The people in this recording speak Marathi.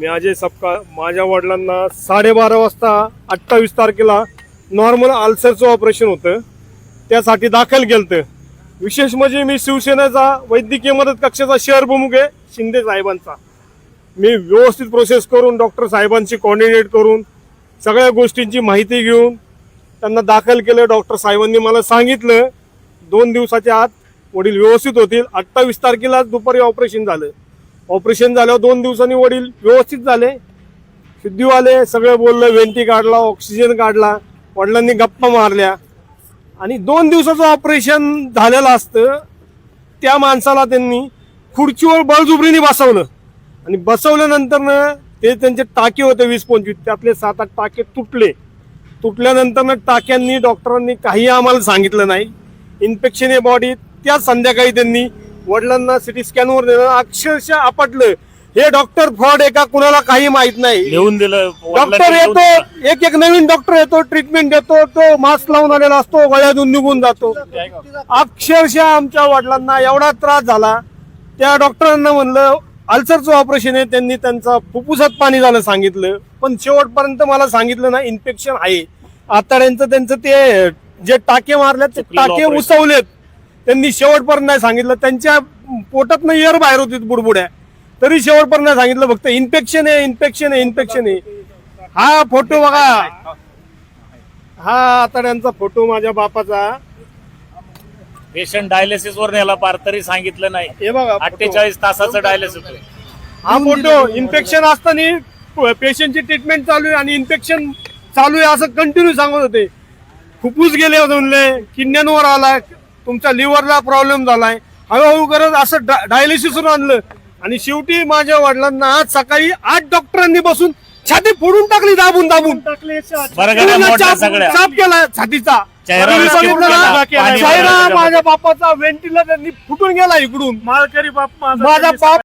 मी अजय सपकाळ. माझ्या वडिलांना 12:30 वाजता 28 तारखेला नॉर्मल अल्सरचं ऑपरेशन होतं, त्यासाठी दाखल केलं. विशेष म्हणजे मी शिवसेनेचा वैद्यकीय मदत कक्षाचा शहर प्रमुख आहे शिंदे साहेबांचा. मी व्यवस्थित प्रोसेस करून डॉक्टर साहेबांशी कोऑर्डिनेट करून सगळ्या गोष्टींची माहिती घेऊन त्यांना दाखल केलं. डॉक्टर साहेबांनी मला सांगितलं 2 दिवसाच्या आत वडील व्यवस्थित होतील. 28 तारखेला दुपारी ऑपरेशन झालं. ऑपरेशन झाल्यावर 2 दिवसांनी वडील व्यवस्थित झाले, शुद्धी आले, सगळं बोललं, वेंटी काढला, ऑक्सिजन काढला, वडिलांनी गप्पा मारल्या. आणि 2 दिवसाचं ऑपरेशन झालेलं असतं त्या माणसाला त्यांनी खुर्चीवर बळजुबरीने बसवलं. आणि बसवल्यानंतर ते त्यांचे टाके होते 20-25, त्यातले 7-8 टाके तुटल्यानंतर टाक्यांनी डॉक्टरांनी काही आम्हाला सांगितलं नाही. इन्फेक्शन आहे बॉडीत. त्या संध्याकाळी त्यांनी वडिलांना सिटी स्कॅनवर नेलं. अक्षरशः आपटलं. हे डॉक्टर फ्रॉड आहे का कुणाला काही माहित नाही. लिहून दिलं. डॉक्टर येतो, एक नवीन डॉक्टर येतो, ट्रीटमेंट देतो, तो मास्क लावून आलेला असतो, गळ्यातून निघून जातो. अक्षरशः आमच्या वडिलांना एवढा त्रास झाला. त्या डॉक्टरांना म्हणलं अल्सरचं ऑपरेशन आहे, त्यांनी त्यांचा फुफ्फुसात पाणी झालं सांगितलं, पण शेवटपर्यंत मला सांगितलं ना इन्फेक्शन आहे. आतड्यांचं त्यांचं ते जे टाके मारले ते टाके उसवलेत, त्यांनी शेवटपर्यंत नाही सांगितलं. त्यांच्या पोटात एअर बाहेर होती बुडबुड्या, तरी शेवटपर्यंत नाही सांगितलं. फक्त इन्फेक्शन आहे. हा फोटो बघा, हा आतड्यांचा फोटो माझ्या बापाचा. पेशंट डायलिसिस वर नेला पार तरी सांगितलं नाही. हे बघा 48 तासाचं डायलिसिस. हा फोटो. इन्फेक्शन असताना पेशंटची ट्रीटमेंट चालू आहे आणि इन्फेक्शन चालू आहे असं कंटिन्यू सांगत होते. फुफ्फुस गेले म्हणले, किडन्यांवर आलाय, तुमच्या लिव्हरला प्रॉब्लेम झालाय, हळूहळू करत असं डायलिसिस आणलं. आणि शेवटी माझ्या वडिलांना आज सकाळी 8 डॉक्टरांनी बसून छाती फोडून टाकली, दाबून साफ केला छातीचा चेहरा. माझ्या बापाचा व्हेंटिलेटर त्यांनी फुटून गेला इकडून. माझा बाप